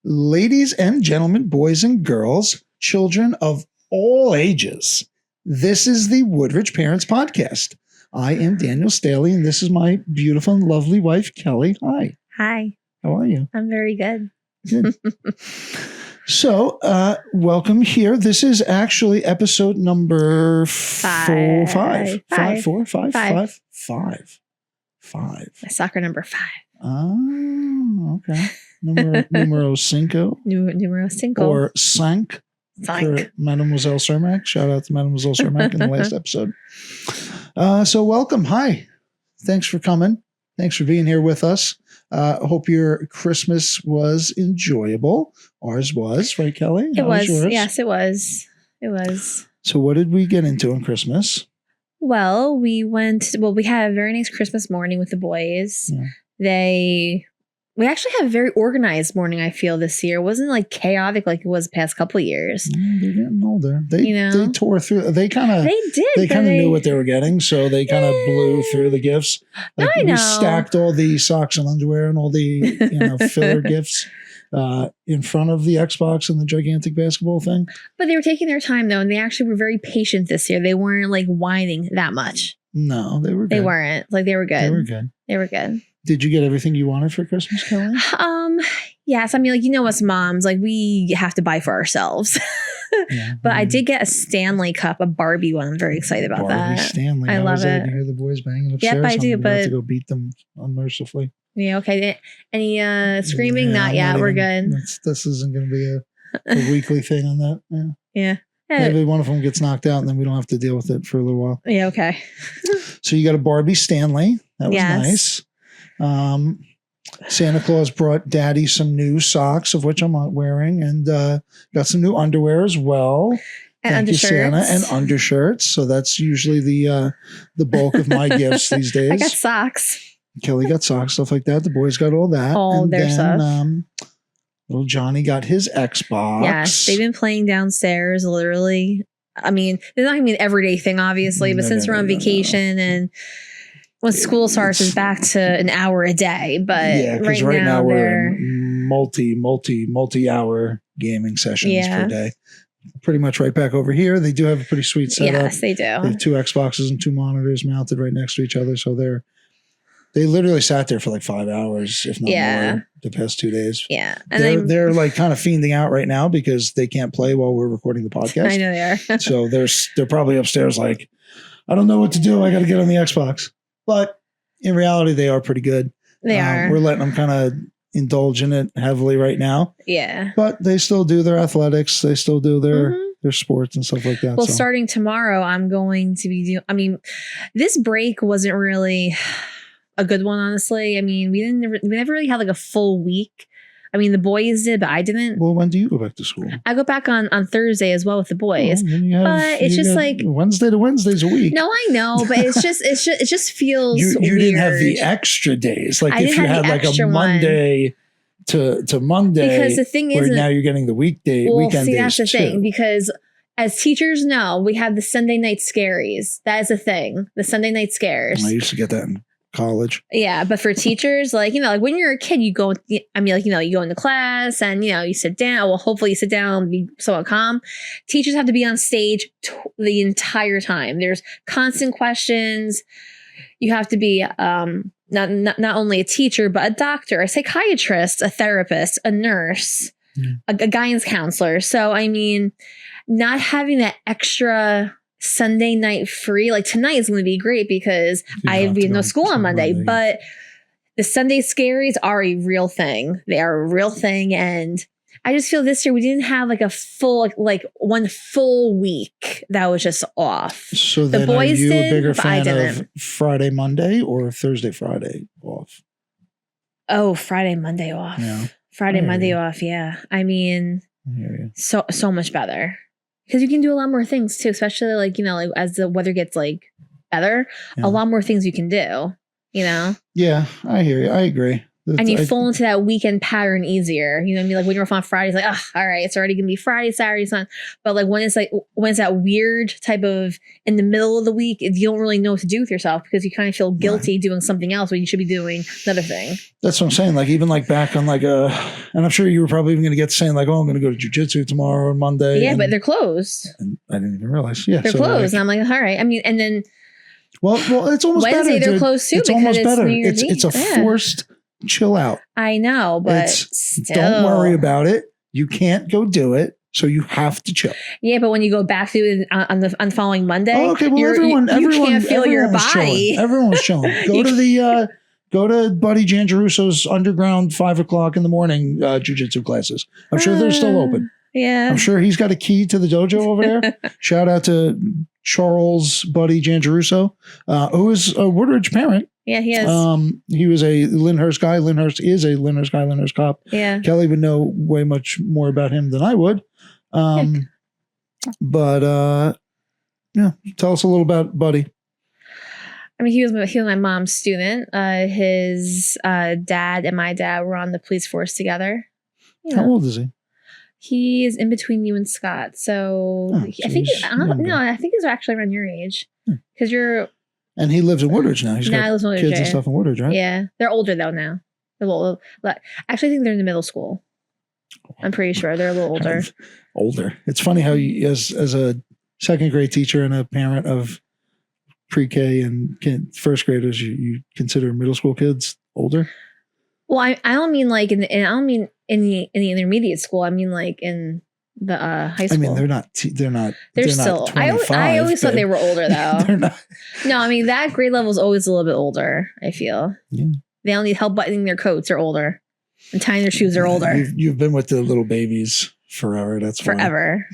Ladies and gentlemen, boys and girls, children of all ages, this is the Woodridge Parents Podcast. I am Daniel Staley, and this is my beautiful and lovely wife, Kelly. Hi. Hi. How are you? I'm very good. Good. So, welcome here. This is actually episode number five. My soccer number 5. Oh, okay. Numero cinco. Numero cinco. Or cinq. For Mademoiselle Cermak. Shout out to Mademoiselle Cermak in the last episode. So welcome. Hi. Thanks for coming. Thanks for being here with us. Hope your Christmas was enjoyable. Ours was, right, Kelly? It was. Yes, it was. It was. So what did we get into on Christmas? Well, we had a very nice Christmas morning with the boys. Yeah. We actually had a very organized morning, I feel, this year. It wasn't like chaotic like it was the past couple of years. They're getting older. They tore through. They kind of knew what they were getting, so they kind of blew through the gifts. Like I know. We stacked all the socks and underwear and all the filler gifts in front of the Xbox and the gigantic basketball thing. But they were taking their time though, and they actually were very patient this year. They weren't like whining that much. No, they were good. They weren't. Like they were good. They were good. Did you get everything you wanted for Christmas, Kelly? Yes. I mean, like, us moms, like we have to buy for ourselves. Yeah. But I did get a Stanley cup, a Barbie one. I'm very excited about that. Stanley. I love it. You hear the boys banging upstairs. Yep, I do. But have to go beat them unmercifully. Yeah. Okay. Any screaming? Yeah, not yet. We're good. This isn't going to be a weekly thing on that. Yeah. Maybe one of them gets knocked out and then we don't have to deal with it for a little while. Yeah. Okay. So you got a Barbie Stanley. That was nice. Santa Claus brought Daddy some new socks, of which I'm not wearing, and got some new underwear as well. And Thank you, Santa, and undershirts. So that's usually the bulk of my gifts these days. I got socks. Kelly got socks, stuff like that. The boys got all that. All their stuff. Little Johnny got his Xbox. Yes, they've been playing downstairs, literally. I mean, it's not going to be an everyday thing, obviously, but since we're on vacation and when school starts, it's back to an hour a day. But right now we're in multi-hour gaming sessions per day. Pretty much right back over here. They do have a pretty sweet setup. Yes, they do. They have 2 Xboxes and 2 monitors mounted right next to each other. So they literally sat there for like 5 hours, if not more, the past 2 days. Yeah. And they're like kind of fiending out right now because they can't play while we're recording the podcast. I know they are. So they're probably upstairs like, I don't know what to do. I got to get on the Xbox. But in reality, they are pretty good. They are. We're letting them kind of indulge in it heavily right now. Yeah. But they still do their athletics. They still do their sports and stuff like that. Well, starting tomorrow, I'm going to be this break wasn't really a good one, honestly. I mean, we never really had like a full week. I mean, the boys did, but I didn't. Well, when do you go back to school? I go back on Thursday as well with the boys. But it's just like Wednesday to Wednesday's a week. No, I know, but it just feels you weird. didn't have the extra days. Like if you had like a Monday to Monday, because the thing is, now you're getting the weekend days. That's the thing, because as teachers know, we have the Sunday night scaries. That is a thing. The Sunday night scares. I used to get that in college. Yeah, but for teachers, like when you're a kid, you go. You go into class and you sit down. Well, hopefully you sit down and be somewhat calm. Teachers have to be on stage the entire time. There's constant questions. You have to be not only a teacher but a doctor, a psychiatrist, a therapist, a nurse, a guidance counselor. So I mean, not having that extra Sunday night free, like tonight is going to be great because I have no school on Monday, but the Sunday scaries are a real thing. They are a real thing. And I just feel this year we didn't have like a full, like one full week that was just off. So then the boys are you a bigger fan of Friday, Monday or Thursday, Friday off? Oh, Friday, Monday off. Yeah. Friday, Monday off. Yeah. I mean, so much better. Because you can do a lot more things too, especially like as the weather gets like better, a lot more things you can do. Yeah, I hear you. I agree. And you fall into that weekend pattern easier. You know what I mean? Like when you're off on Friday, it's like, oh, all right, it's already gonna be Friday, Saturday, Sunday. But like when it's that weird type of in the middle of the week, you don't really know what to do with yourself because you kind of feel guilty doing something else when you should be doing another thing. That's what I'm saying. Like even like back on like and I'm sure you were probably even gonna get saying like, oh, I'm gonna go to jujitsu tomorrow or Monday. Yeah, but they're closed. And I didn't even realize. Yeah, they're closed. And I'm like, all right. I mean, and then well, it's almost Wednesday better. They're closed too. It's almost better. It's a forced chill out. I know, but still. Don't worry about it. You can't go do it, so you have to chill. Yeah, but when you go back to it on the following Monday, okay. Well, everyone can't feel your body. Everyone's chilling. Go to Buddy Jan Gerusso's underground 5:00 in the morning jiu-jitsu classes. I'm sure they're still open. Yeah, I'm sure he's got a key to the dojo over there. Shout out to Charles Buddy Jan Gerusso, who is a Woodridge parent. Yeah, he is. He was a Lyndhurst guy. Lyndhurst is a Lyndhurst guy, Lyndhurst cop. Yeah. Kelly would know way much more about him than I would. But yeah, tell us a little about Buddy. I mean, he was my mom's student. His dad and my dad were on the police force together. How old is he? He is in between you and Scott. So I think he's actually around your age because you're. And he lives in Woodridge now. He's got kids and stuff in Woodridge, right? Yeah. They're older, though, now. They're a little, actually, I think they're in the middle school. I'm pretty sure. They're a little older. Older. It's funny how you, as a second grade teacher and a parent of pre-K and first graders, you consider middle school kids older? Well, I don't mean like in the intermediate school. I mean like in the high school. I mean, they're not. They're still. Not 25, I always thought they were older though. They're not. No, I mean that grade level is always a little bit older. I feel. Yeah. They don't need help buttoning their coats. They're older, and tying their shoes. They're older. You've been with the little babies forever. That's forever.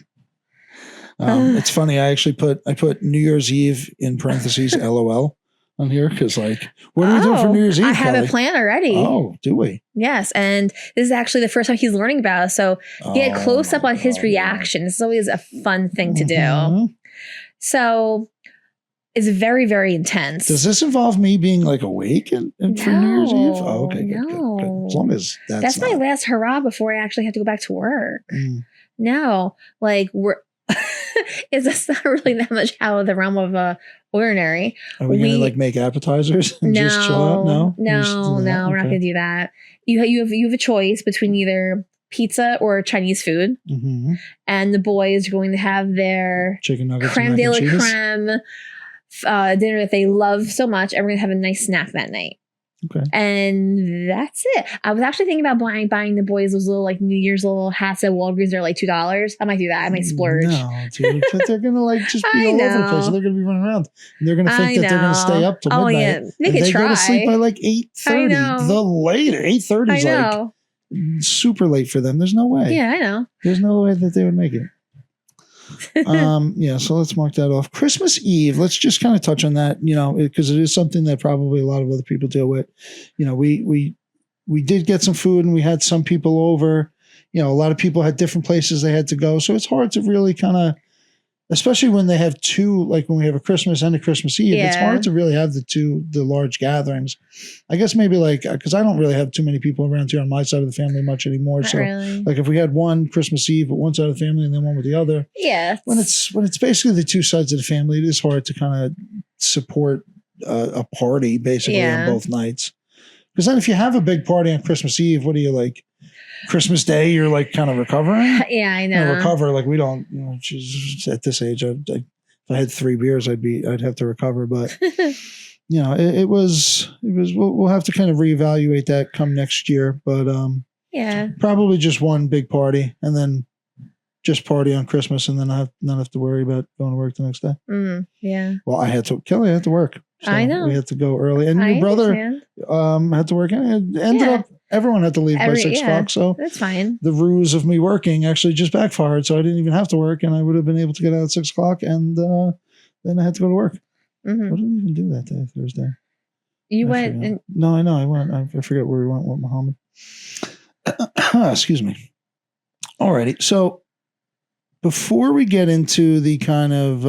It's funny. I put New Year's Eve in parentheses LOL on here because like, what are we doing for New Year's Eve? I have Kelly? a plan already. Oh, do we? Yes, and this is actually the first time he's learning about it. So get close up on his reaction. It's always a fun thing to do. So it's very, very intense. Does this involve me being like awake and for New Year's Eve? Oh, okay, good. As long as that's my last hurrah before I actually have to go back to work. No, like it's not really that much out of the realm of ordinary. Are we gonna like make appetizers and just chill out? No, we're not gonna do that. You have a choice between either pizza or Chinese food, and the boys are going to have their chicken nuggets, creme de la creme dinner that they love so much, and we're gonna have a nice snack that night. Okay. And that's it. I was actually thinking about buying the boys those little like New Year's little hats at Walgreens. They're like $2. I might do that. I might splurge. No, dude, they're gonna like just be all over the place. They're gonna be running around. And they're gonna think that they're gonna stay up till midnight. Yeah, they could try. They go to sleep by like 8:30. The later 8:30 is like super late for them. There's no way. Yeah, I know. There's no way that they would make it. So let's mark that off. Christmas Eve, let's just kind of touch on that, because it is something that probably a lot of other people deal with. We did get some food and we had some people over. A lot of people had different places they had to go. So it's hard to really kind of, especially when they have two, like when we have a Christmas and a Christmas Eve, it's hard to really have the large gatherings. I guess maybe like, because I don't really have too many people around here on my side of the family much anymore. Not so really. Like if we had one Christmas Eve with one side of the family and then one with the other. Yeah. When it's basically the two sides of the family, it is hard to kind of support a party basically on both nights. Because then if you have a big party on Christmas Eve, what do you like? Christmas Day, you're like kind of recovering. Yeah, I know. Recover like we don't. At this age, if I had 3 beers, I'd have to recover. But it was. We'll have to kind of reevaluate that come next year. But probably just one big party, and then just party on Christmas, and then not have to worry about going to work the next day. Yeah. Well, Kelly had to work. So I know. We had to go early, and your brother had to work. And it ended up. Everyone had to leave by 6 o'clock, so that's fine. The ruse of me working actually just backfired, so I didn't even have to work, and I would have been able to get out at 6 o'clock, and then I had to go to work. What did we even do that day, Thursday? You went? No, I know. I went. I forget where we went with Muhammad. Excuse me. Alrighty. So before we get into the kind of,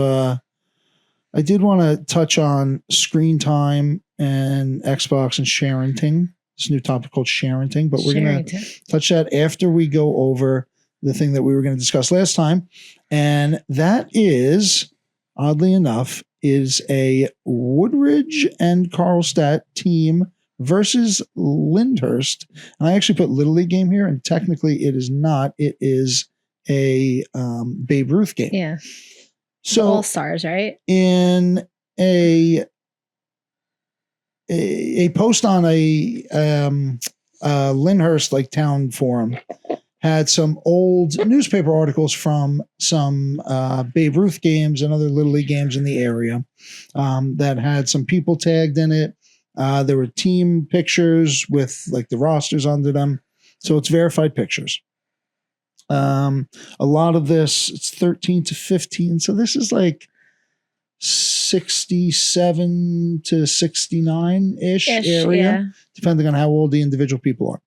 I did want to touch on screen time and Xbox and sharing. this new topic called sharenting, but we're going to touch that after we go over the thing that we were going to discuss last time. And that is, oddly enough, is a Woodridge and Carlstadt team versus Lyndhurst. And I actually put Little League game here, and technically it is not. It is a Babe Ruth game. Yeah. So All Stars, right? In a post on a Lyndhurst like town forum had some old newspaper articles from some Babe Ruth games and other Little League games in the area that had some people tagged in it. There were team pictures with like the rosters under them. So it's verified pictures. A lot of this, it's 13 to 15. So this is like 67 to 69-ish area, depending on how old the individual people are.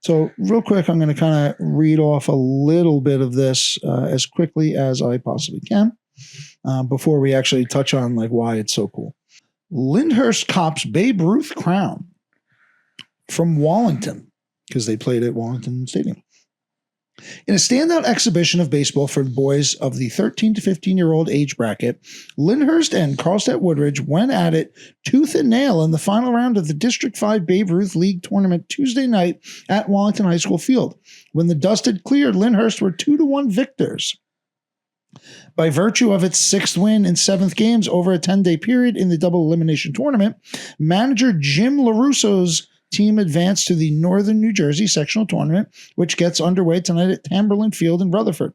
So real quick, I'm going to kind of read off a little bit of this as quickly as I possibly can before we actually touch on like why it's so cool. Lyndhurst cops Babe Ruth crown from Wallington, because they played at Wallington Stadium. In a standout exhibition of baseball for the boys of the 13 to 15-year-old age bracket, Lyndhurst and Carlstadt Woodridge went at it tooth and nail in the final round of the District 5 Babe Ruth League tournament Tuesday night at Wallington High School Field. When the dust had cleared, Lyndhurst were 2-1 victors. By virtue of its 6th win in 7th games over a 10-day period in the double elimination tournament, manager Jim LaRusso's team advanced to the Northern New Jersey sectional tournament, which gets underway tonight at Tamberlin Field in Rutherford.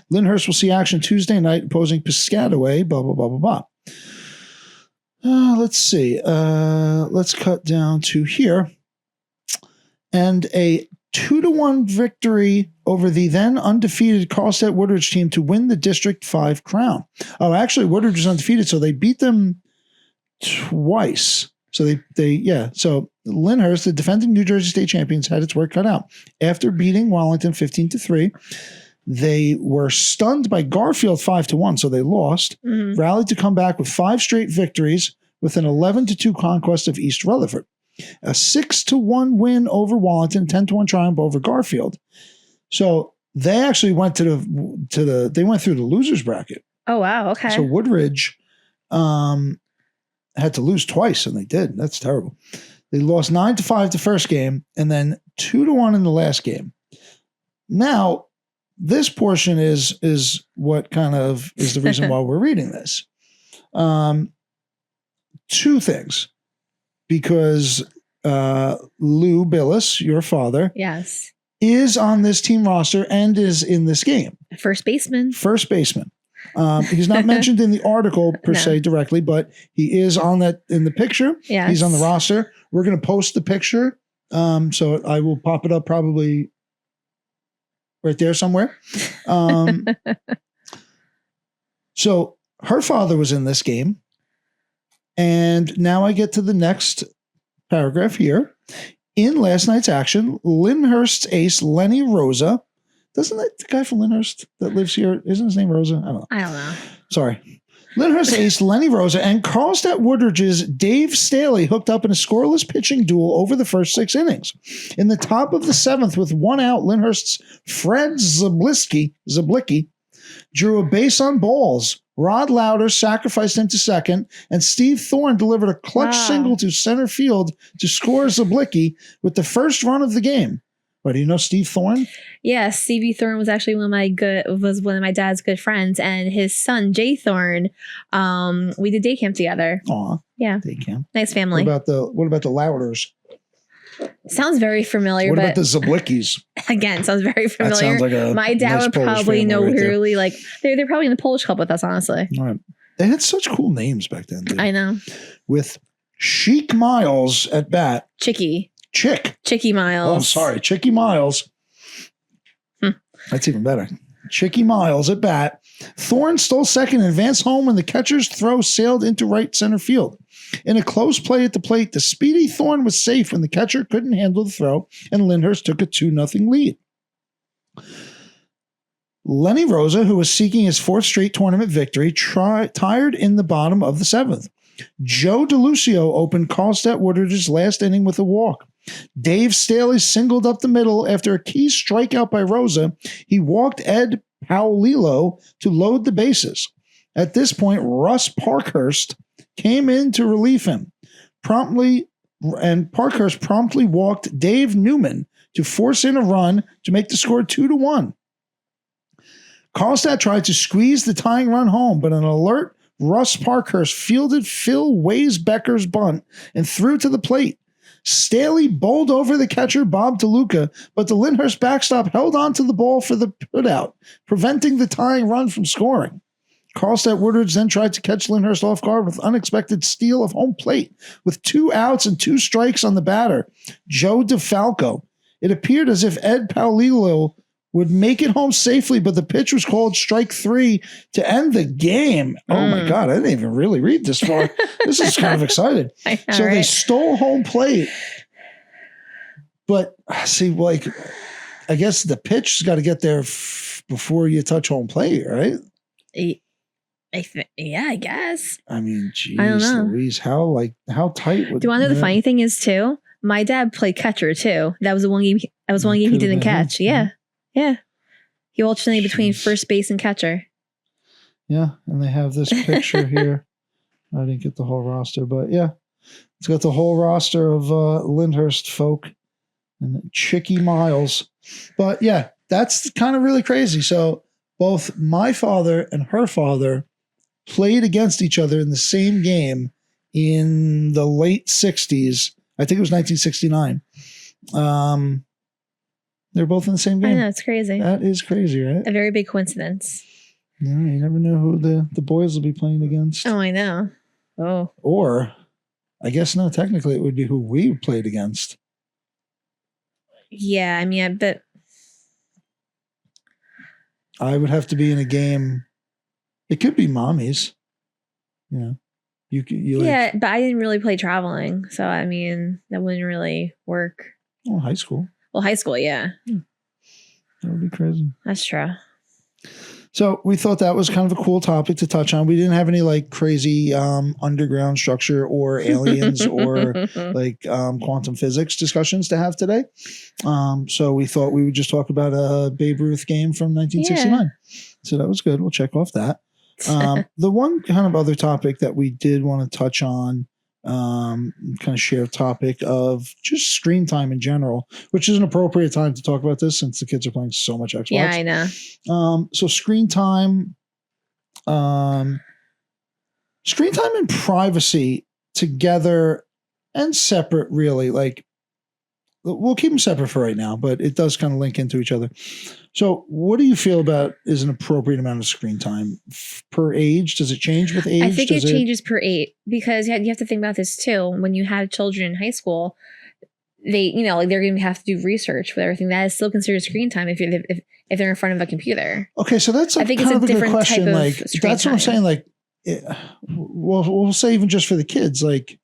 Lyndhurst will see action Tuesday night opposing Piscataway, blah, blah, blah, blah, blah. Let's see. Let's cut down to here. And a 2-1 victory over the then undefeated Carlstadt Woodridge team to win the District 5 crown. Oh, actually, Woodridge was undefeated, so they beat them twice. So so Lyndhurst, the defending New Jersey State champions, had its work cut out. After beating Wallington 15-3, they were stunned by Garfield 5-1, so they lost, rallied to come back with 5 straight victories with an 11-2 conquest of East Rutherford. A 6-1 win over Wallington, 10-1 triumph over Garfield. So they actually went they went through the losers bracket. Oh wow, okay. So Woodridge had to lose twice, and they did. That's terrible. They lost 9-5 the first game, and then 2-1 in the last game. Now, this portion is what kind of is the reason why we're reading this. 2 things. Because Lou Billis, your father, yes, is on this team roster and is in this game. First baseman. He's not mentioned in the article per se directly, but he is on that in the picture. Yes. He's on the roster. We're going to post the picture. So I will pop it up probably right there somewhere. So her father was in this game. And now I get to the next paragraph here. In last night's action, Lyndhurst's ace Lenny Rosa, doesn't that the guy from Lyndhurst that lives here, isn't his name Rosa? I don't know. Sorry. Lyndhurst's ace Lenny Rosa and Carlstadt Woodridge's Dave Staley hooked up in a scoreless pitching duel over the first 6 innings. In the top of the 7th, with 1 out, Lyndhurst's Fred Zablicki drew a base on balls. Rod Lauder sacrificed him to second, and Steve Thorne delivered a clutch single to center field to score Zablicki with the first run of the game. What, do you know Steve Thorne? Yeah, Stevie Thorne was actually one of my dad's good friends, and his son Jay Thorne. We did day camp together. Aw, yeah, day camp. Nice family. What about the Lauders? Sounds very familiar. What about the Zablickis? Again, sounds very familiar. That sounds like my dad would probably know really like they're probably in the Polish club with us, honestly. All right. They had such cool names back then. Dude. I know. With Chic Miles at bat. Chicky Oh, Miles. sorry. Chicky Miles. That's even better. Chicky Miles at bat. Thorne stole second and advanced home when the catcher's throw sailed into right center field. In a close play at the plate, the speedy Thorne was safe when the catcher couldn't handle the throw, and Lyndhurst took a 2-0 lead. Lenny Rosa, who was seeking his 4th straight tournament victory, tired in the bottom of the 7th. Joe DeLucio opened Carlstadt Woodridge's last inning with a walk. Dave Staley singled up the middle after a key strikeout by Rosa. He walked Ed Paolillo to load the bases. At this point, Russ Parkhurst came in to relieve him. Parkhurst promptly walked Dave Newman to force in a run to make the score 2-1. Karlstad tried to squeeze the tying run home, but an alert Russ Parkhurst fielded Phil Weisbecker's bunt and threw to the plate. Staley bowled over the catcher Bob DeLuca, but the Lyndhurst backstop held on to the ball for the putout, preventing the tying run from scoring. Karlstad Woodwards then tried to catch Lyndhurst off guard with unexpected steal of home plate with 2 outs and 2 strikes on the batter, Joe DeFalco. It appeared as if Ed Paolillo would make it home safely, but the pitch was called strike 3 to end the game. Oh my God, I didn't even really read this far. This is kind of excited. So they stole home plate. But see, like, I guess the pitch's got to get there before you touch home plate, right? Yeah, I guess. I mean, geez, Louise, how tight would? Do you want to know the funny thing is too? My dad played catcher too. That was the one game. That was one game he didn't catch. Yeah. He alternated between first base and catcher. Yeah, and they have this picture here. I didn't get the whole roster, but yeah, it's got the whole roster of Lyndhurst folk and Chicky Miles. But yeah, that's kind of really crazy. So both my father and her father played against each other in the same game in the late 60s. I think it was 1969. They're both in the same game. I know, it's crazy. That is crazy, right? A very big coincidence. Yeah, you never know who the boys will be playing against. Oh, I know. Oh. Or, I guess, no, technically it would be who we played against. Yeah, I mean, but I would have to be in a game. It could be mommies. You know, yeah, but I didn't really play traveling, so I mean that wouldn't really work. Oh, high school. Well, high school, yeah. That would be crazy. That's true. So we thought that was kind of a cool topic to touch on. We didn't have any like crazy underground structure or aliens or like quantum physics discussions to have today. So we thought we would just talk about a Babe Ruth game from 1969. Yeah. So that was good. We'll check off that. The one kind of other topic that we did want to touch on, kind of share topic of just screen time in general, which is an appropriate time to talk about this since the kids are playing so much Xbox. Yeah, I know. So screen time and privacy together and separate, really. Like, we'll keep them separate for right now, but it does kind of link into each other. So what do you feel about is an appropriate amount of screen time per age? Does it change with age? I think it changes per age because you have to think about this too. When you have children in high school, they, like they're going to have to do research with everything. That is still considered screen time if they're in front of a computer. Okay, so that's I think it's a different type of like that's what I'm saying. Like, we'll say even just for the kids, like,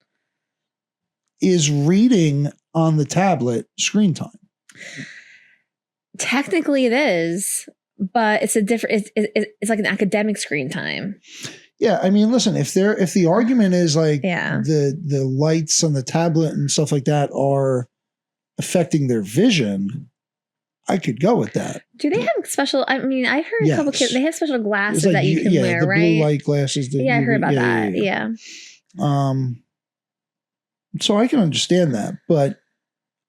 is reading on the tablet screen time? Technically it is, but it's a different, it's like an academic screen time. Yeah. I mean, listen, if the argument is like the lights on the tablet and stuff like that are affecting their vision, I could go with that. Do they have special, I mean, I heard a couple kids, they have special glasses like, that you can wear, the right? Blue light glasses. I heard about that. Yeah. So I can understand that, but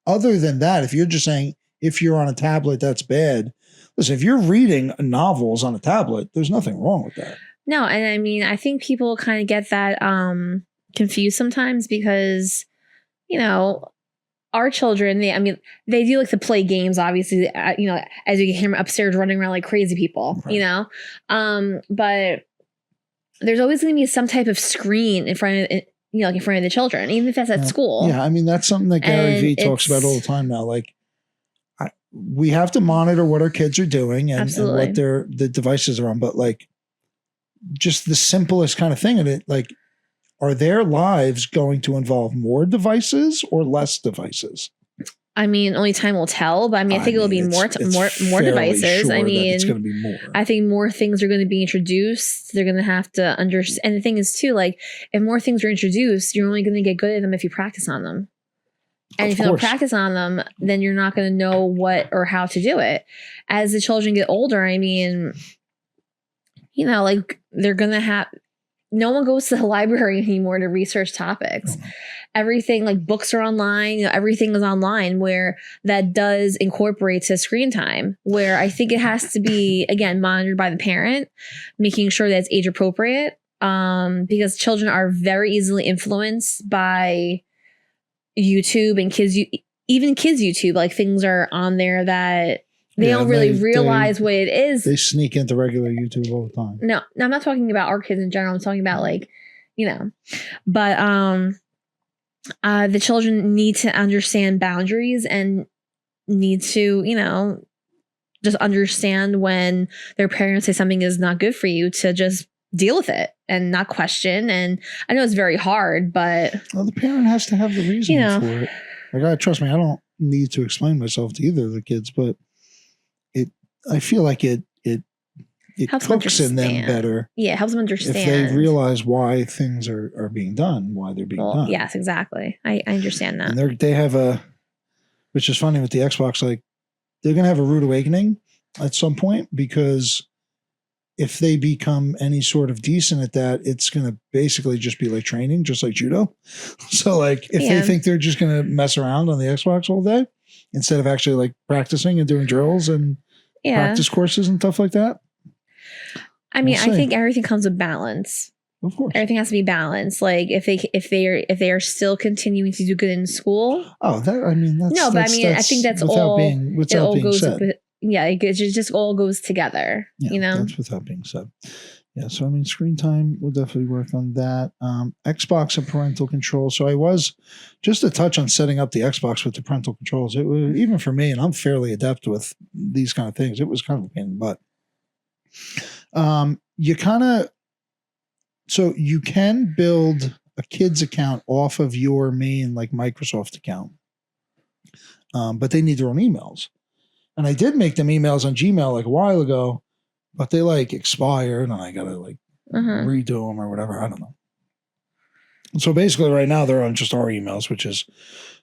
other than that, if you're just saying, if you're on a tablet, that's bad. Listen, if you're reading novels on a tablet, there's nothing wrong with that. No, and I mean, I think people kind of get that confused sometimes because, our children, they do like to play games, obviously, as you can hear them upstairs running around like crazy people, right. But there's always going to be some type of screen in front of like in front of the children, even if that's at school. Yeah, I mean, that's something that Gary Vee talks about all the time now. Like, we have to monitor what our kids are doing and what the devices are on. But like, just the simplest kind of thing in it, like, are their lives going to involve more devices or less devices? I mean, only time will tell, but I think it'll be more devices. Sure, it's going to be more. I think more things are going to be introduced. They're going to have to understand. And the thing is too, like, if more things are introduced, you're only going to get good at them if you practice on them. And if you don't practice on them, then you're not going to know what or how to do it. As the children get older, I mean, you know, like they're going to have, no one goes to the library anymore to research topics. Everything, like books are online, you know, everything is online, where that does incorporate to screen time, where I think it has to be, again, monitored by the parent, making sure that it's age appropriate, because children are very easily influenced by YouTube and even kids YouTube. Like things are on there that they don't really realize what it is. They sneak into regular YouTube all the time. No, I'm not talking about our kids in general. I'm talking about like, you know, but the children need to understand boundaries and need to, you know, just understand when their parents say something is not good for you, to just deal with it and not question. And I know it's very hard, but well, the parent has to have the reason for it. Like, trust me, I don't need to explain myself to either of the kids, but I feel like it cooks in them better. Yeah, it helps them understand. If they realize why things are being done, why they're being done. Yes, exactly. I understand that. And they have which is funny with the Xbox, like they're going to have a rude awakening at some point, because if they become any sort of decent at that, it's going to basically just be like training, just like judo. So like if they think they're just going to mess around on the Xbox all day instead of actually like practicing and doing drills and practice courses and stuff like that. I mean, I think everything comes with balance. Of course, everything has to be balanced. Like if they are still continuing to do good in school. Oh, I think that's all. Without being said. It just all goes together. Yeah, you know, that's without being said. Yeah, so I mean, screen time, we'll definitely work on that. Xbox and parental control. So I was just a touch on setting up the Xbox with the parental controls. It was, even for me, and I'm fairly adept with these kind of things, it was kind of a pain in the butt. So you can build a kid's account off of your main like Microsoft account, but they need their own emails. And I did make them emails on Gmail like a while ago, but they like expired and I got to like redo them or whatever. I don't know. So basically right now they're on just our emails, which is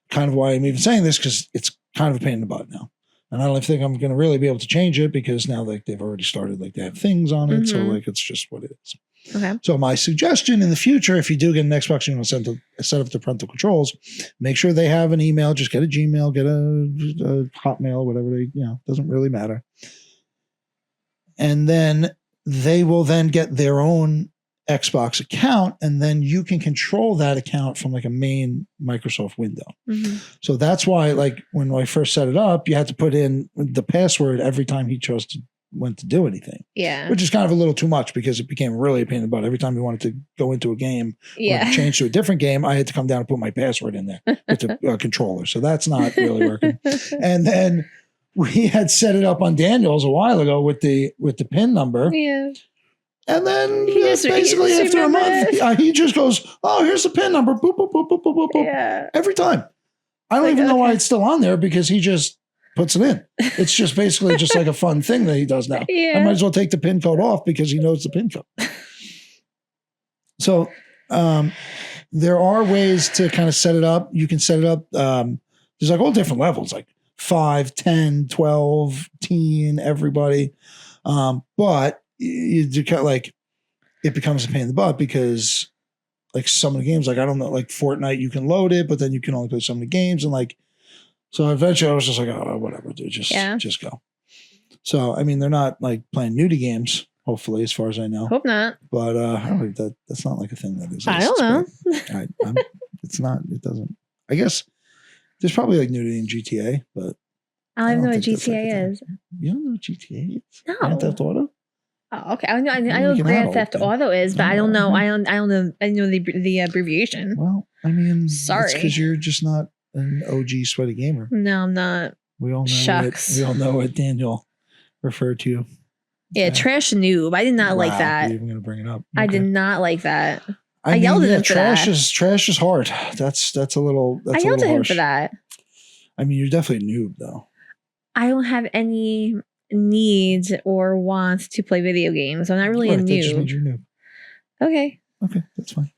kind of why I'm even saying this, because it's kind of a pain in the butt now. And I don't think I'm going to really be able to change it, because now like they've already started, like they have things on it. So like, it's just what it is. Okay. So my suggestion in the future, if you do get an Xbox, you want to set up the parental controls, make sure they have an email. Just get a Gmail, get a Hotmail, whatever doesn't really matter. And then they will then get their own Xbox account, and then you can control that account from like a main Microsoft window. So that's why, like when I first set it up, you had to put in the password every time he went to do anything. Yeah. Which is kind of a little too much, because it became really a pain in the butt. Every time we wanted to go into a game or change to a different game, I had to come down and put my password in there with the controller. So that's not really working. And then we had set it up on Daniel's a while ago with the PIN number. Yeah. And then basically after a month, he just goes, "Oh, here's the PIN number." Boop, boop, boop, boop, boop, boop. Yeah. Every time. I don't even know why it's still on there, because he just puts it in. It's just basically just like a fun thing that he does now. Yeah. I might as well take the PIN code off, because he knows the PIN code. So there are ways to kind of set it up. You can set it up. There's like all different levels, like 5, 10, 12, teen, everybody. But you kind of like, it becomes a pain in the butt, because like some of the games, like I don't know, like Fortnite, you can load it, but then you can only play so many games, and like, so eventually I was just like, oh, whatever, dude, just go. So I mean, they're not like playing nudie games, hopefully, as far as I know. Hope not. But I don't know, that's not like a thing that exists. I don't know. It's not. It doesn't. I guess there's probably like nudity in GTA, but I don't even know what GTA is. You don't know what GTA is? No. Grand Theft Auto? Oh, okay. I know Grand Theft Auto is, but I don't know. I don't know. I know the abbreviation. Well, I mean, sorry, it's because you're just not an OG sweaty gamer. No, I'm not. We all know what Daniel referred to. Yeah, trash noob. I did not like that. You're even gonna bring it up. Okay. I did not like that. I yelled at him for that. Trash is hard. That's a little. I yelled at him for that. I mean, you're definitely a noob, though. I don't have any needs or wants to play video games. I'm not really a noob. That just means you're noob. Okay. Okay, that's fine.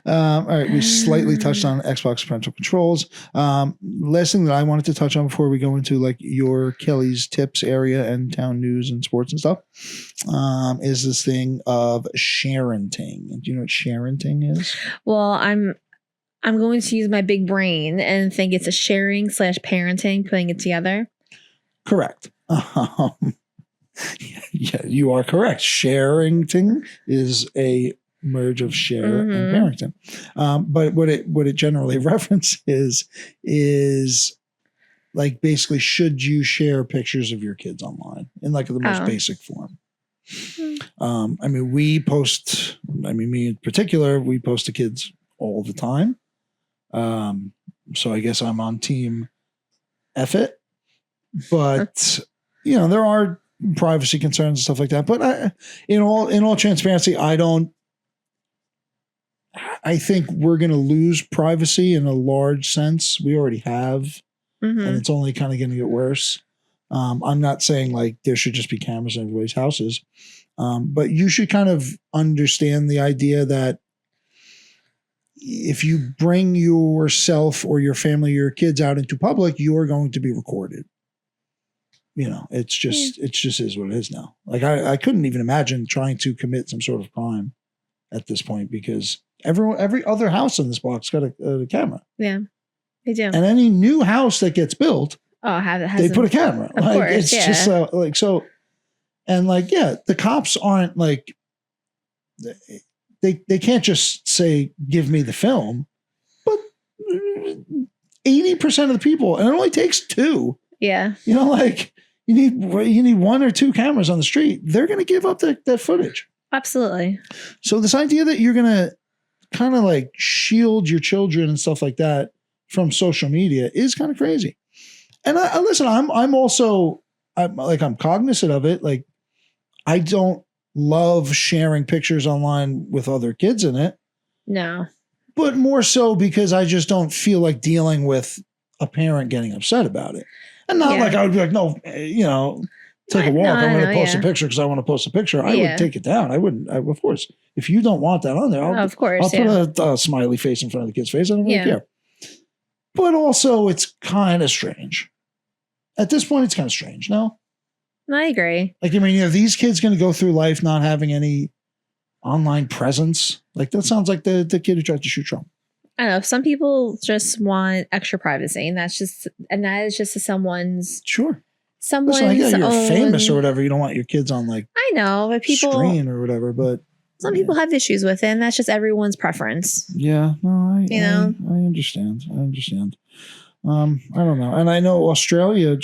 All right, we slightly touched on Xbox parental controls. Last thing that I wanted to touch on before we go into like your Kelly's tips area and town news and sports and stuff is this thing of sharenting. Do you know what sharenting is? Well, I'm going to use my big brain and think it's a sharing/parenting, putting it together. Correct. Yeah, you are correct. Sharenting is a merge of share and parenting. But what it generally references is like basically should you share pictures of your kids online in like the most basic form. I mean, me in particular, we post to kids all the time. So I guess I'm on team F it. But there are privacy concerns and stuff like that. But in all transparency, I think we're going to lose privacy in a large sense. We already have, and it's only kind of going to get worse. I'm not saying like there should just be cameras in everybody's houses, but you should kind of understand the idea that if you bring yourself or your family or your kids out into public, you are going to be recorded. It just is what it is now. Like I couldn't even imagine trying to commit some sort of crime at this point because every other house in this block's got a camera. Yeah, they do. And any new house that gets built, they put a camera. Of course, it's just like so. And like, yeah, the cops aren't like they can't just say, "Give me the film," but 80% of the people, and it only takes 2. Yeah, like. You need 1 or 2 cameras on the street. They're going to give up that footage. Absolutely. So this idea that you're going to kind of like shield your children and stuff like that from social media is kind of crazy. And I listen, I'm also I'm cognizant of it. Like I don't love sharing pictures online with other kids in it. No. But more so because I just don't feel like dealing with a parent getting upset about it. And not like I would be like, no, take a walk. I'm going to post a picture because I want to post a picture. I would take it down. I wouldn't. Of course, if you don't want that on there, I'll put a smiley face in front of the kid's face. I don't really care. But also, it's kind of strange. At this point, it's kind of strange. No, I agree. Like, I mean, these kids going to go through life not having any online presence. Like that sounds like the kid who tried to shoot Trump. I don't know. Some people just want extra privacy, and that is just someone's. Sure. Listen, I get you're famous or whatever. You don't want your kids on like I know, but people screen or whatever. But some people have issues with it, and that's just everyone's preference. Yeah, no, I understand. I don't know, and I know Australia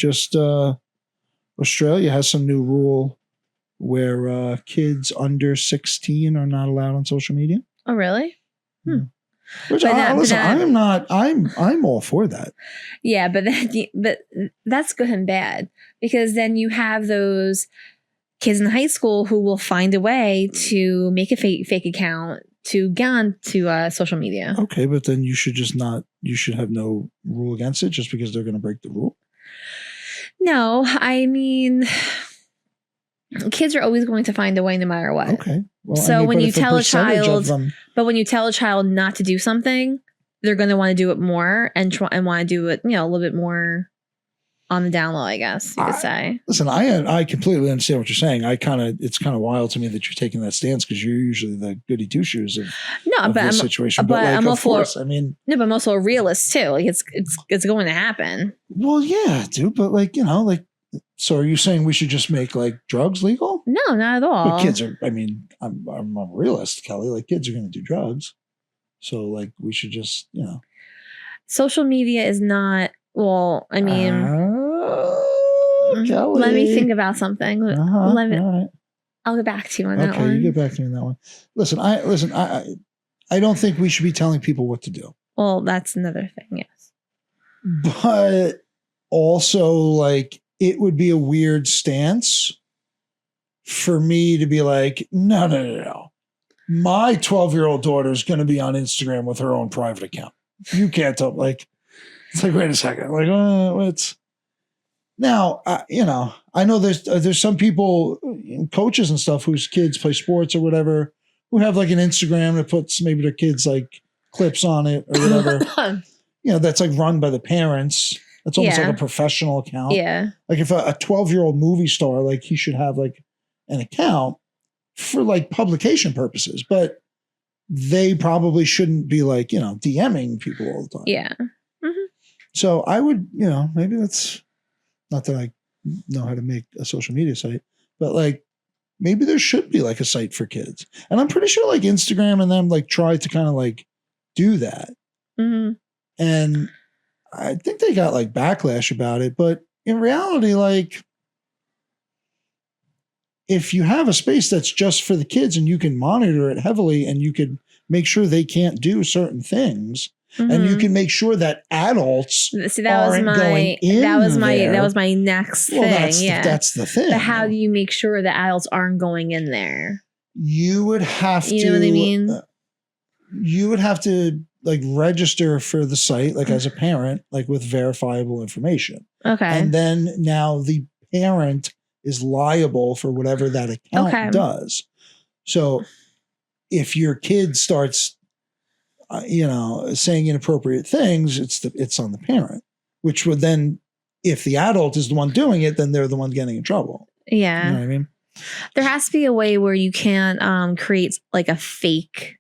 has some new rule where kids under 16 are not allowed on social media. Oh, really? Which I'm all for that. Yeah, but that's good and bad because then you have those kids in high school who will find a way to make a fake account to get onto social media. Okay, but then you should have no rule against it just because they're going to break the rule. No, I mean, kids are always going to find a way no matter what. Okay. Well, so when you tell a child, not to do something, they're going to want to do it more and want to do it, a little bit more on the down low, I guess you could say. Listen, I completely understand what you're saying. It's kind of wild to me that you're taking that stance because you're usually the goody two shoes of this situation. But like, I'm also a realist too. Like it's going to happen. Well, yeah, dude. But so are you saying we should just make like drugs legal? No, not at all. But kids are, I'm a realist, Kelly. Like kids are going to do drugs. So like we should just, Social media is not, well, Kelly. Let me think about something. All right. I'll get back to you on that one. Okay, you get back to me on that one. Listen, I don't think we should be telling people what to do. Well, that's another thing, yes. But also like, it would be a weird stance for me to be like, no. My 12-year-old daughter is going to be on Instagram with her own private account. You can't tell. Like, it's like, wait a second. Like, what's now? I know there's some people, coaches and stuff, whose kids play sports or whatever, who have like an Instagram that puts maybe their kids like clips on it or whatever. That's like run by the parents. That's almost like a professional account. Yeah. Like if a 12-year-old movie star, like he should have like an account for like publication purposes, but they probably shouldn't be like, DMing people all the time. Yeah. Mm-hmm. So I would, maybe that's not that I know how to make a social media site, but like maybe there should be like a site for kids. And I'm pretty sure like Instagram and them like try to kind of like do that. Mm-hmm. And I think they got like backlash about it, but in reality, like if you have a space that's just for the kids and you can monitor it heavily and you can make sure they can't do certain things, and you can make sure that adults aren't going in there. That was my next thing. That's the thing. But how do you make sure that adults aren't going in there? You would have to. You know what I mean? You would have to like register for the site, like as a parent, like with verifiable information. Okay. And then now the parent is liable for whatever that account does. So if your kid starts, saying inappropriate things, it's on the parent, which would then, if the adult is the one doing it, then they're the one getting in trouble. Yeah. You know what I mean? There has to be a way where you can't create like a fake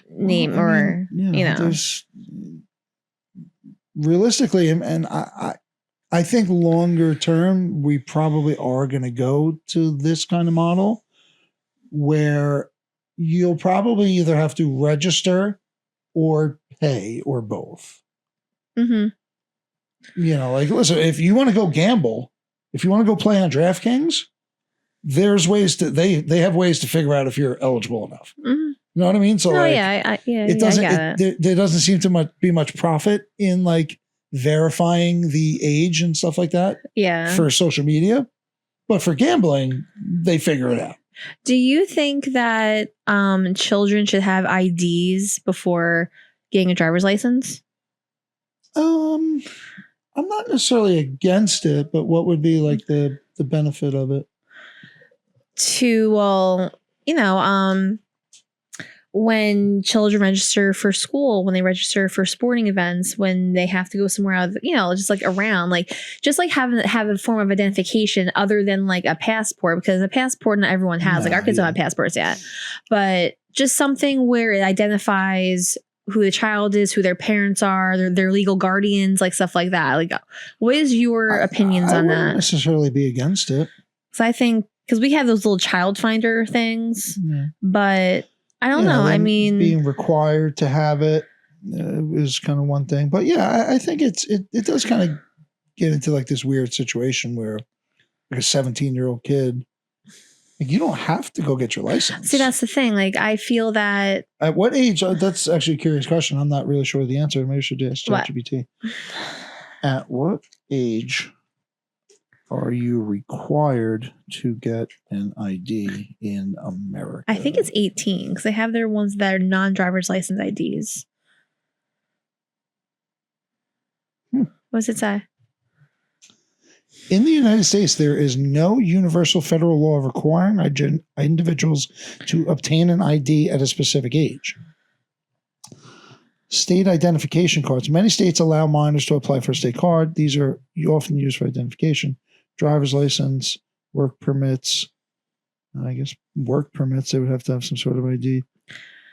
name there's realistically, and I think longer term, we probably are going to go to this kind of model where you'll probably either have to register or pay or both. Mm-hmm. Like, listen, if you want to go gamble, if you want to go play on DraftKings, there's ways they have ways to figure out if you're eligible enough. Mm-hmm. You know what I mean? So it doesn't, there doesn't seem to be much profit in like verifying the age and stuff like that. Yeah. For social media, but for gambling, they figure it out. Do you think that children should have IDs before getting a driver's license? I'm not necessarily against it, but what would be like the benefit of it? When children register for school, when they register for sporting events, when they have to go somewhere out, just like around, like just like have a form of identification other than like a passport, because a passport not everyone has. Like our kids don't have passports yet, but just something where it identifies who the child is, who their parents are, their legal guardians, like stuff like that. Like, what is your opinions on that? I wouldn't necessarily be against it. So I think because we have those little child finder things, but I don't know. I mean, being required to have it is kind of one thing, but I think it does kind of get into like this weird situation where like a 17-year-old kid, like you don't have to go get your license. See, that's the thing. Like, I feel that at what age? That's actually a curious question. I'm not really sure of the answer. Maybe I should ask ChatGPT. At what age are you required to get an ID in America? I think it's 18 because they have their ones that are non-driver's license IDs. What does it say? In the United States, there is no universal federal law requiring individuals to obtain an ID at a specific age. State identification cards. Many states allow minors to apply for a state card. These are often used for identification. Driver's license, work permits. I guess work permits, they would have to have some sort of ID.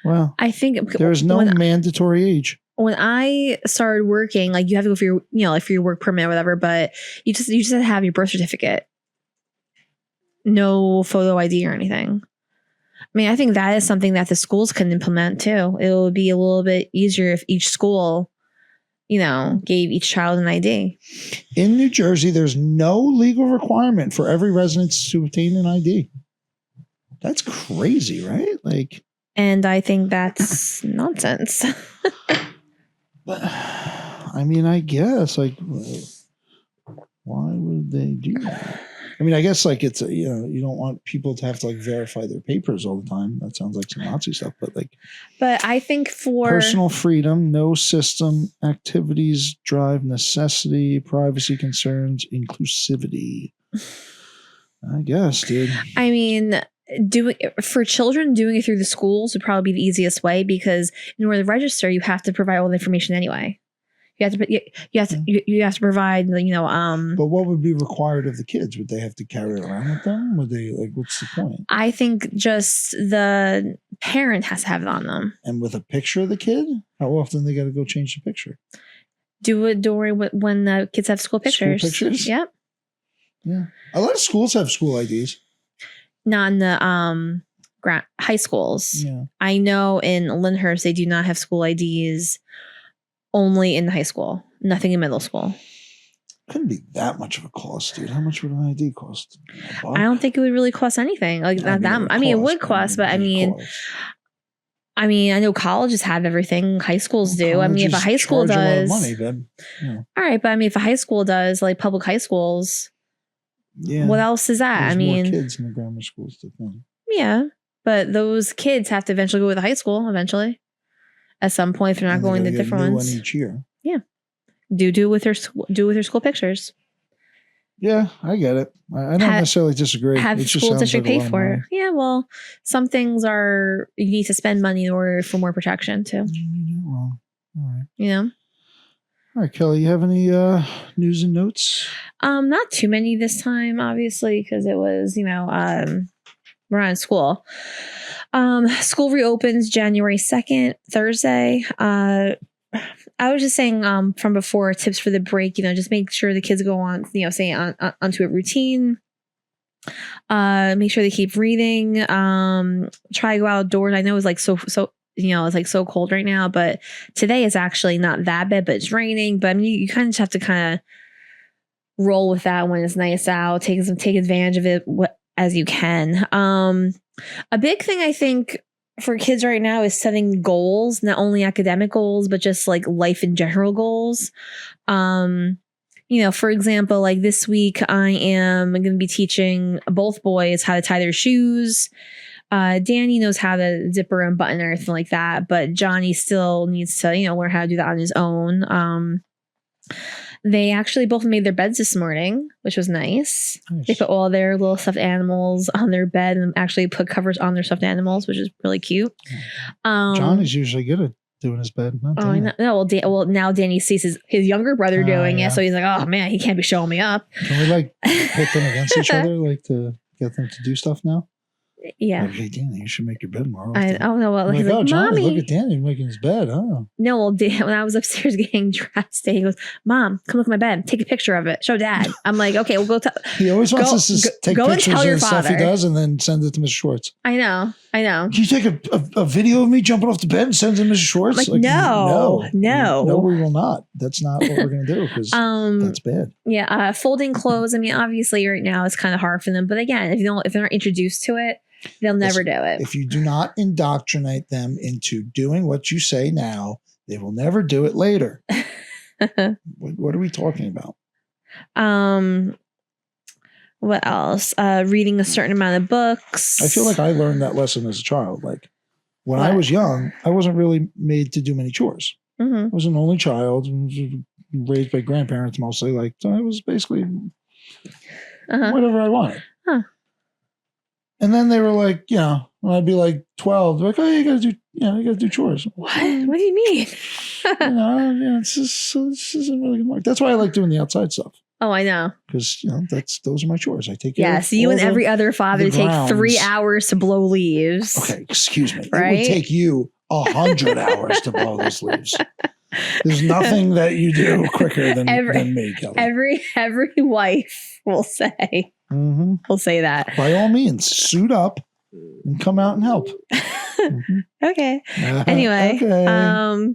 Well, I think there is no mandatory age. When I started working, like you have to go for your, like for your work permit or whatever, but you just have to have your birth certificate. No photo ID or anything. I mean, I think that is something that the schools can implement too. It would be a little bit easier if each school, gave each child an ID. In New Jersey, there's no legal requirement for every resident to obtain an ID. That's crazy, right? And I think that's nonsense. But, I mean, I guess, why would they do that? I mean, I guess, it's, you don't want people to have to, verify their papers all the time. That sounds like some Nazi stuff, but, But I think for personal freedom, no system, activities, drive, necessity, privacy concerns, inclusivity. I guess, dude. I mean, for children, doing it through the schools would probably be the easiest way, because in order to register, you have to provide all the information anyway. You have to provide, But what would be required of the kids? Would they have to carry it around with them? Would they, like, what's the point? I think just the parent has to have it on them. And with a picture of the kid? How often they got to go change the picture? Do it during when the kids have school pictures. School pictures? Yep. Yeah. A lot of schools have school IDs. Not in the high schools. Yeah. I know in Lyndhurst they do not have school IDs. Only in high school, nothing in middle school. Couldn't be that much of a cost, dude. How much would an ID cost? I don't think it would really cost anything. Like not that. I mean, it would cost, but I mean, I know colleges have everything. High schools do. I mean, if a high school does, a lot of money, then, all right. But I mean, if a high school does, like public high schools, what else is that? There's I mean, more kids in the grammar schools to think. Yeah, but those kids have to eventually go to high school eventually. At some point, if they're not going to different ones. One each year. Yeah. Do with your school pictures. Yeah, I get it. I don't necessarily disagree. Have the school district pay for it. Yeah, well, some things are you need to spend money in order for more protection too. Well, all right. You know. All right, Kelly, you have any news and notes? Not too many this time, obviously, because it was, we're not in school. School reopens January 2nd, Thursday. I was just saying from before, tips for the break, just make sure the kids go on, onto a routine. Make sure they keep reading. Try to go outdoors. I know it's like so it's like so cold right now, but today is actually not that bad, but it's raining. But I mean, you kind of just have to kind of roll with that when it's nice out. Take advantage of it as you can. A big thing I think for kids right now is setting goals, not only academic goals, but just like life in general goals. For example, like this week, I am going to be teaching both boys how to tie their shoes. Danny knows how to zipper and button and everything like that, but Johnny still needs to, learn how to do that on his own. They actually both made their beds this morning, which was nice. They put all their little stuffed animals on their bed and actually put covers on their stuffed animals, which is really cute. John is usually good at doing his bed. I know. No, well, now Danny sees his younger brother doing it, so he's like, oh man, he can't be showing me up. Can we like put them against each other, like to get them to do stuff now? Yeah. Like, hey, Danny, you should make your bed more often. I don't know. Well, he's like, Johnny, Mommy, look at Danny making his bed. Huh? No, well, when I was upstairs getting dressed, he goes, Mom, come look at my bed. Take a picture of it. Show Dad. I'm like, okay, we'll go. He always wants us to take pictures of the stuff he does and then send it to Mrs. Schwartz. I know. Can you take a video of me jumping off the bed and send it to Mrs. Schwartz? Like, no. No, we will not. That's not what we're going to do because that's bad. Yeah. Folding clothes. I mean, obviously right now it's kind of hard for them. But again, if they're not introduced to it, they'll never do it. If you do not indoctrinate them into doing what you say now, they will never do it later. What are we talking about? What else? Reading a certain amount of books. I feel like I learned that lesson as a child. Like when I was young, I wasn't really made to do many chores. Mm-hmm. I was an only child, raised by grandparents mostly. Like, so I was basically whatever I wanted. Huh. And then they were like, when I'd be like 12, they're like, oh, you gotta do chores. What do you mean? This isn't really good. That's why I like doing the outside stuff. Oh, I know. Because those are my chores. I take care of. Yes, you and every other father take 3 hours to blow leaves. Okay, excuse me. Right? It would take you 100 hours to blow those leaves. There's nothing that you do quicker than me, Kelly. Every wife will say. Mm-hmm. We'll say that. By all means, suit up and come out and help. Mm-hmm. Okay. Anyway. Okay.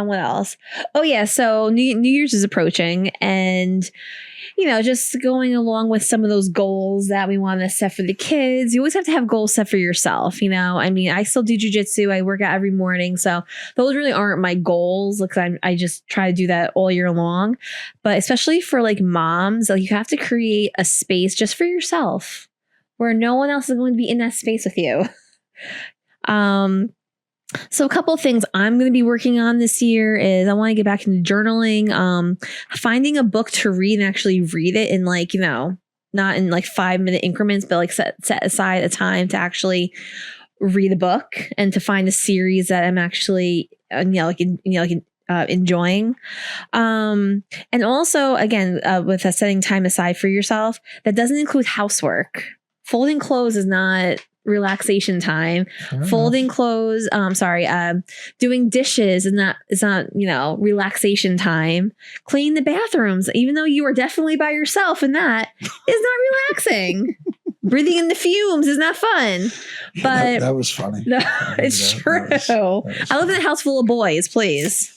What else? Oh yeah. So New Year's is approaching, and just going along with some of those goals that we want to set for the kids. You always have to have goals set for yourself. I mean, I still do jujitsu. I work out every morning. So those really aren't my goals. Like I just try to do that all year long. But especially for like moms, like you have to create a space just for yourself where no one else is going to be in that space with you. So a couple of things I'm going to be working on this year is I want to get back into journaling, finding a book to read and actually read it in not in like 5-minute increments, but like set aside a time to actually read a book and to find a series that I'm actually, enjoying. And also, again, with setting time aside for yourself, that doesn't include housework. Folding clothes is not relaxation time. Folding clothes, doing dishes is not, relaxation time. Cleaning the bathrooms, even though you are definitely by yourself and that is not relaxing. Breathing in the fumes is not fun. But that was funny. No, it's true. I live in a house full of boys, please.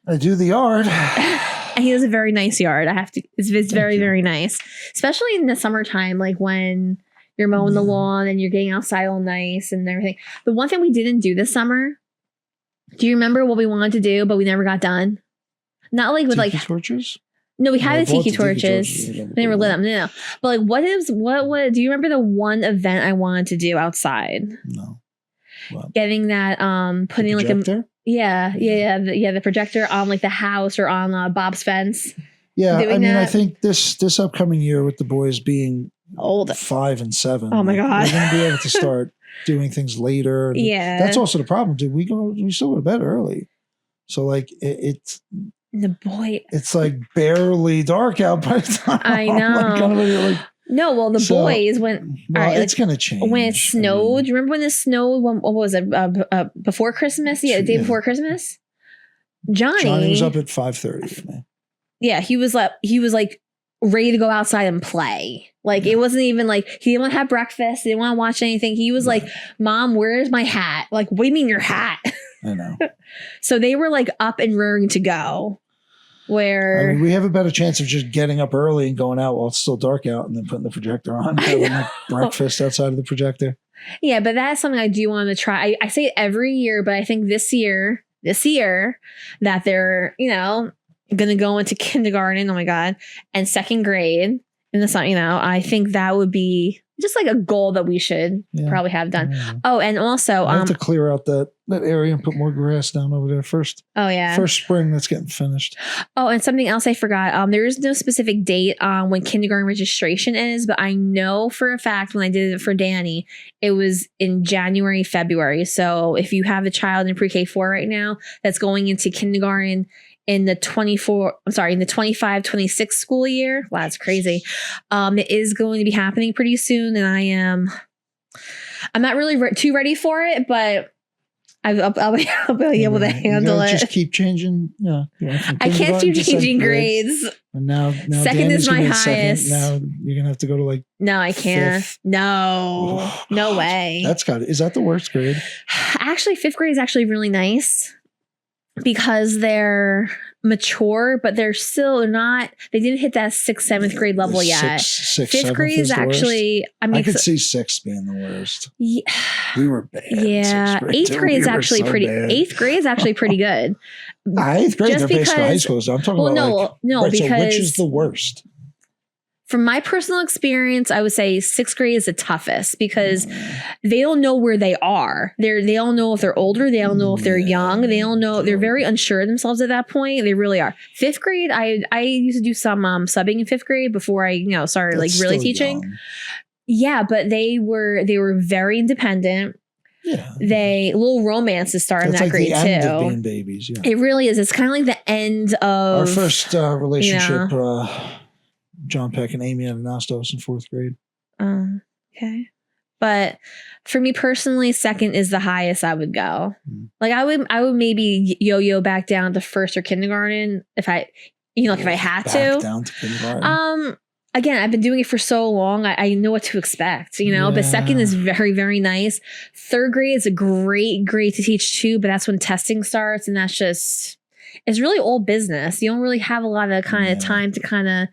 I do the yard. And he has a very nice yard. It's very, very nice. Especially in the summertime, like when you're mowing the lawn and you're getting outside all nice and everything. The one thing we didn't do this summer, do you remember what we wanted to do, but we never got done? Not like with tiki torches? No, we had the tiki torches. We never lit them. No. But like, do you remember the one event I wanted to do outside? No. What? Getting that, putting like a, the projector on like the house or on Bob's fence. Yeah. I think this upcoming year with the boys being old, 5 and 7. Oh my God. We're going to be able to start doing things later. Yeah. That's also the problem, dude. We still go to bed early. So like it's like barely dark out by the time. I know. Boys when it's gonna change when it snowed. Do you remember when it snowed? What was it? Before Christmas? Yeah, the day before Christmas. Johnny was up at 5:30. Yeah, he was like ready to go outside and play. Like it wasn't even like he didn't want to have breakfast. He didn't want to watch anything. He was like, "Mom, where's my hat?" Like, what do you mean your hat? I know. So they were like up and raring to go. Where we have a better chance of just getting up early and going out while it's still dark out and then putting the projector on, having like breakfast outside of the projector. Yeah, but that's something I do want to try. I say it every year, but I think this year that they're, going to go into kindergarten. Oh my God. And second grade. And that's not, I think that would be just like a goal that we should probably have done. Oh, and also I have to clear out that area and put more grass down over there first. Oh yeah. First spring that's getting finished. Oh, and something else I forgot. There is no specific date on when kindergarten registration is, but I know for a fact when I did it for Danny, it was in January, February. So if you have a child in pre-K4 right now that's going into kindergarten in the 25-26 school year. Wow, that's crazy. It is going to be happening pretty soon, and I'm not really too ready for it, but I'll be able to handle it. Just keep changing. Yeah, I can't keep changing grades. And now second is my highest. Now you're gonna have to go to like. No, I can't. 5th. No way. Is that the worst grade? Actually, 5th grade is actually really nice. Because they're mature, but they're not, they didn't hit that 6th, 7th grade level yet. 5th grade is actually, I could see 6th being the worst. Yeah. We were bad. Yeah. 8th grade is actually pretty, 8th grade is actually pretty good. 8th grade, they're basically high school. So I'm talking about because. So which is the worst? From my personal experience, I would say 6th grade is the toughest because they don't know where they are. They don't know if they're older. They don't know if they're young. They don't know. They're very unsure of themselves at that point. They really are. 5th grade, I used to do some subbing in 5th grade before I started like really teaching. Young. Yeah, but they were very independent. Yeah, little romances start in that like grade the too. End of being babies. Yeah, it really is. It's kind of like the end of our first relationship. John Peck and Amy Anastos in 4th grade. Okay. But for me personally, 2nd is the highest I would go. Like I would maybe yo-yo back down to 1st or kindergarten if I had to. Down to kindergarten. Again, I've been doing it for so long. I know what to expect, but 2nd is very, very nice. 3rd grade is a great grade to teach too, but that's when testing starts. And that's just, it's really old business. You don't really have a lot of kind of time to kind of,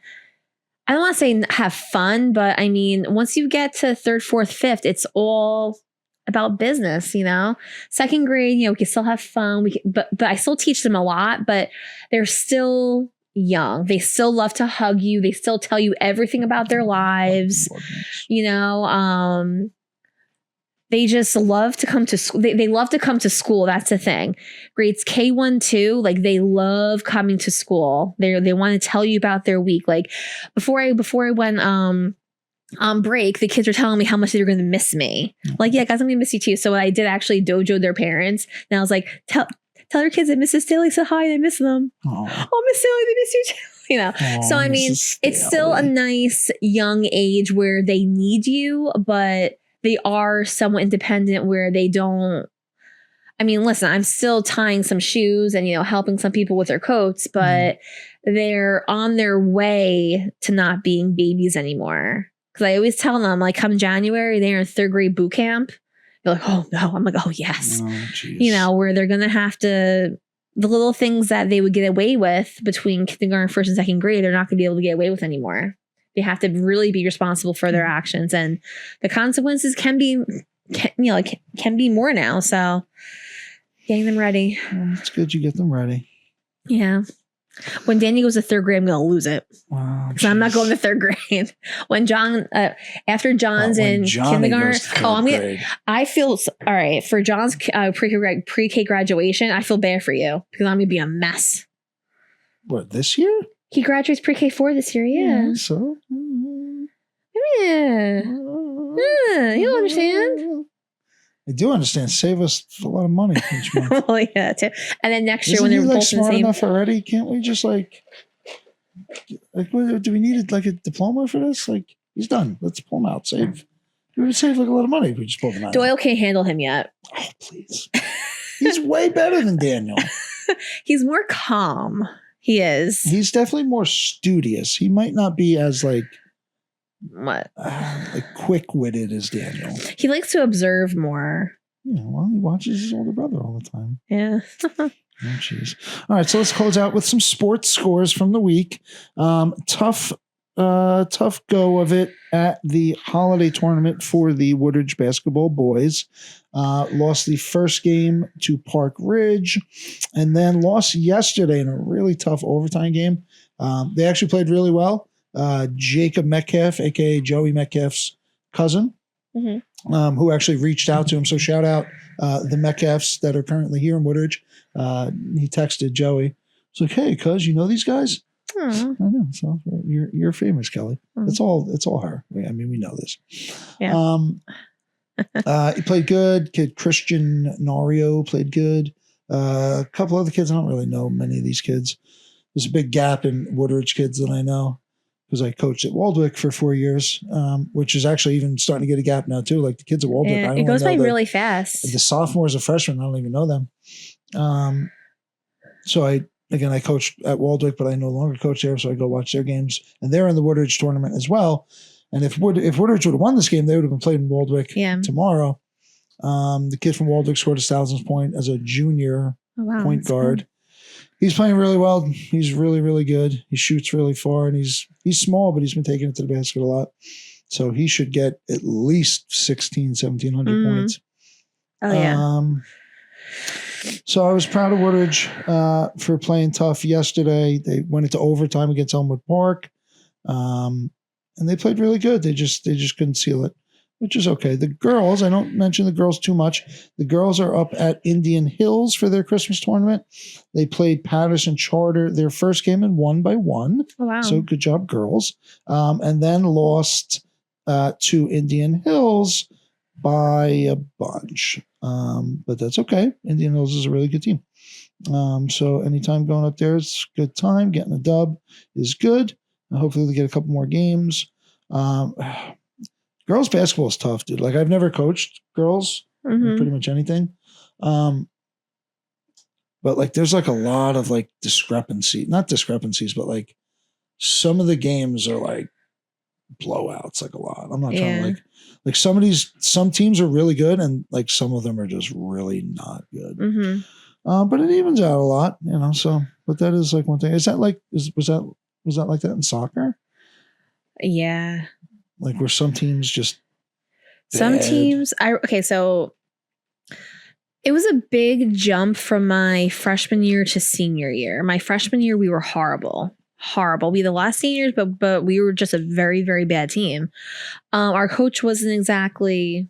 I don't want to say have fun, but I mean, once you get to 3rd, 4th, 5th, it's all about business, 2nd grade, we can still have fun. But I still teach them a lot, but they're still young. They still love to hug you. They still tell you everything about their lives, they just love to come to school. They love to come to school. That's the thing. Grades K1, 2, like they love coming to school. They want to tell you about their week. Like before I went on break, the kids were telling me how much they were going to miss me. Like, yeah, guys, I'm going to miss you too. So I did actually dojo their parents, and I was like, tell their kids that Mrs. Staley said hi. They miss them. Aww. Oh, Miss Staley, they miss you too. You know, so I mean, it's still a nice young age where they need you, but they are somewhat independent where they don't. I mean, listen, I'm still tying some shoes and, helping some people with their coats, but they're on their way to not being babies anymore. Because I always tell them, like, come January, they're in 3rd grade boot camp. They're like, oh, no. I'm like, oh, yes. Oh, where they're going to have to. The little things that they would get away with between kindergarten, 1st and 2nd grade, they're not going to be able to get away with anymore. They have to really be responsible for their actions, and the consequences can be more now. So getting them ready. Well, it's good you get them ready. Yeah. When Danny goes to 3rd grade, I'm going to lose it. Wow. So I'm not going to 3rd grade. When John, after John's in kindergarten, I feel, all right, for John's pre-K graduation, I feel bad for you because I'm going to be a mess. What, this year? He graduates pre-K4 this year, yeah. So? Yeah. You don't understand. I do understand. Save us a lot of money each month. Well, yeah, too. And then next year, Isn't when they're he, both smart in the same, enough already? Can't we just do we need like a diploma for this? Like, he's done. Let's pull him out. Save. We would save like a lot of money if we just pulled him out. Doyle can't handle him yet. Oh, please. He's way better than Daniel. He's more calm. He is. He's definitely more studious. He might not be as what? Quick-witted as Daniel. He likes to observe more. Yeah, well, he watches his older brother all the time. Yeah. Oh, jeez. All right, so let's close out with some sports scores from the week. Tough go of it at the holiday tournament for the Woodridge basketball boys. Lost the first game to Park Ridge, and then lost yesterday in a really tough overtime game. They actually played really well. Jacob Metcalf, aka Joey Metcalf's cousin, who actually reached out to him. So shout out the Metcalfs that are currently here in Woodridge. He texted Joey. It's like, hey, cuz, you know these guys? I know. So you're famous, Kelly. It's all her. I mean, we know this. Yeah. He played good. Kid Christian Nario played good. A couple other kids. I don't really know many of these kids. There's a big gap in Woodridge kids that I know, because I coached at Waldwick for 4 years, which is actually even starting to get a gap now too. Like the kids at Waldwick, yeah, it goes by really fast. The sophomores and freshmen, I don't even know them. So I coached at Waldwick, but I no longer coach there, so I go watch their games, and they're in the Woodridge tournament as well. And if Woodridge would have won this game, they would have been played in Waldwick tomorrow. The kid from Waldwick scored his 1000th point as a junior point guard. Cool. He's playing really well. He's really, really good. He shoots really far, and he's small, but he's been taking it to the basket a lot. So he should get at least 1,700 points. Oh, yeah. So I was proud of Woodridge for playing tough yesterday. They went into overtime against Elmwood Park, and they played really good. They just couldn't seal it, which is okay. The girls, I don't mention the girls too much. The girls are up at Indian Hills for their Christmas tournament. They played Patterson Charter their first game and won by 1. Oh, wow. So good job, girls. And then lost to Indian Hills by a bunch. But that's okay. Indian Hills is a really good team. So anytime going up there, it's a good time. Getting a dub is good. Hopefully they get a couple more games. Girls basketball is tough, dude. Like, I've never coached girls, pretty much anything. But like, there's like a lot of like not discrepancies, but like some of the games are like blowouts, like a lot. I'm not trying to like some teams are really good, and like some of them are just really not good. But it evens out a lot, so, but that is like one thing. Is that like, was that like that in soccer? Yeah. Like, were some teams just some teams so it was a big jump from my freshman year to senior year. My freshman year, we were horrible. We were the last seniors, but we were just a very, very bad team. Our coach wasn't exactly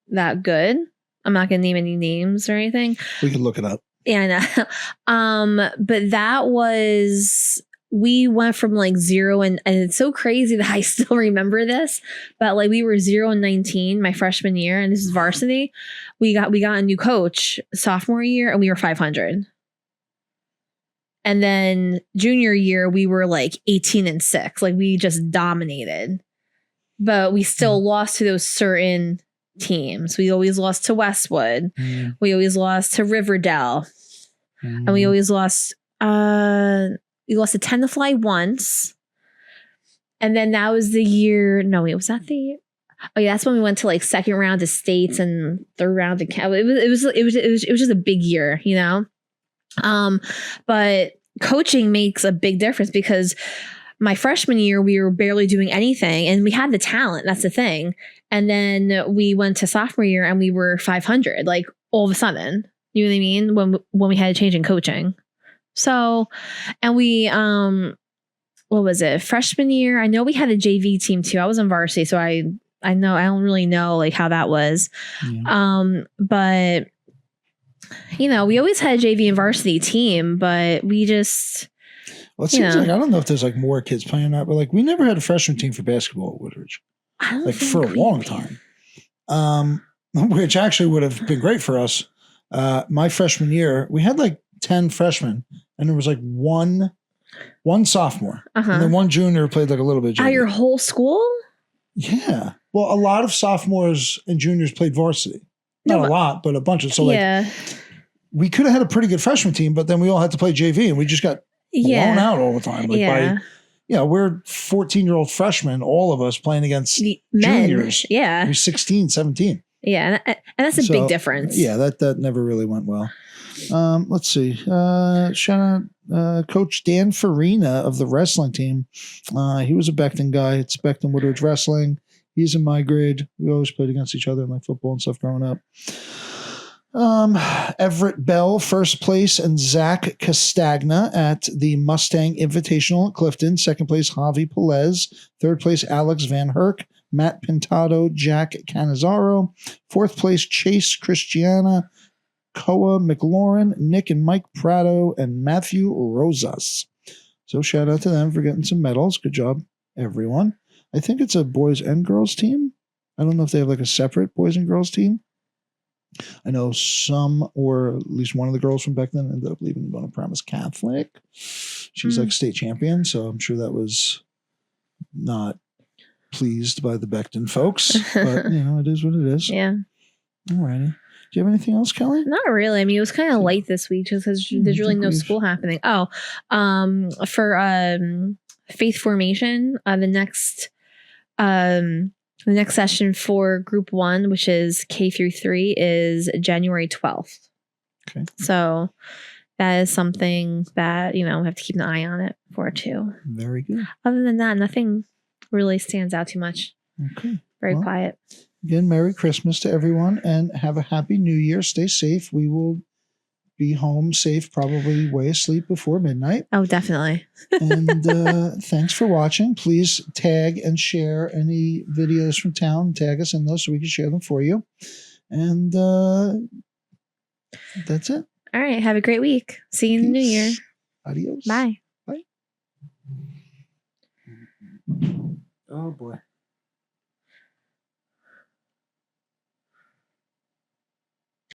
that good. I'm not going to name any names or anything. We can look it up. Yeah, I know. But that was, we went from like 0 and it's so crazy that I still remember this, but like we were 0-19 my freshman year, and this is varsity. We got a new coach sophomore year, and we were 500. And then junior year, we were like 18-6. Like we just dominated, but we still lost to those certain teams. We always lost to Westwood. We always lost to Riverdale. And we always lost, we lost to 10 to Fly once. And then that was the year, no, wait, was that the year? Oh yeah, that's when we went to like second round of states and third round of it was just a big year, you know? But coaching makes a big difference, because my freshman year, we were barely doing anything, and we had the talent. That's the thing. And then we went to sophomore year and we were 500, like all of a sudden, you know what I mean? When we had a change in coaching. So, and we, what was it? Freshman year, I know we had a JV team too. I was on varsity, so I know, I don't really know like how that was. Yeah. But you know, we always had a JV and varsity team, but we just, well, it seems like, I don't know if there's like more kids playing that, but like we never had a freshman team for basketball at Woodridge, like for a long time. Which actually would have been great for us. My freshman year, we had like 10 freshmen, and there was like one sophomore, and then one junior played like a little bit. At your whole school? Yeah. Well, a lot of sophomores and juniors played varsity. Not a lot, but a bunch of. So like, we could have had a pretty good freshman team, but then we all had to play JV, and we just got blown out all the time. Like by, we're 14-year-old freshmen, all of us playing against juniors. Yeah. We're 16, 17. Yeah. And that's a big difference. Yeah. That never really went well. Let's see. Shout out Coach Dan Farina of the wrestling team. He was a Beckton guy. It's Beckton Woodridge Wrestling. He's in my grade. We always played against each other in like football and stuff growing up. Everett Bell, first place, and Zach Castagna at the Mustang Invitational at Clifton. Second place, Javi Pelez. Third place, Alex Van Herk, Matt Pintado, Jack Canizaro. Fourth place, Chase Christiana, Koa McLaurin, Nick and Mike Prado, and Matthew Rosas. So shout out to them for getting some medals. Good job, everyone. I think it's a boys and girls team. I don't know if they have like a separate boys and girls team. I know some, or at least one of the girls from back then ended up leaving and going to Promise Catholic. She's like state champion, so I'm sure that was not pleased by the Beckton folks. But, you know, it is what it is. Yeah. All righty. Do you have anything else, Kelly? Not really. I mean, it was kind of light this week just because there's really no school happening. Oh, for faith formation, the next session for group 1, which is K through 3, is January 12th. Okay. So that is something that, you know, we have to keep an eye on it for too. Very good. Other than that, nothing really stands out too much. Okay. Very quiet. Again, Merry Christmas to everyone, and have a happy New Year. Stay safe. We will be home safe, probably way asleep before midnight. Oh, definitely. And thanks for watching. Please tag and share any videos from town. Tag us in those so we can share them for you. And that's it. All right. Have a great week. See you in the new year. Adios. Bye. Bye. Oh, boy.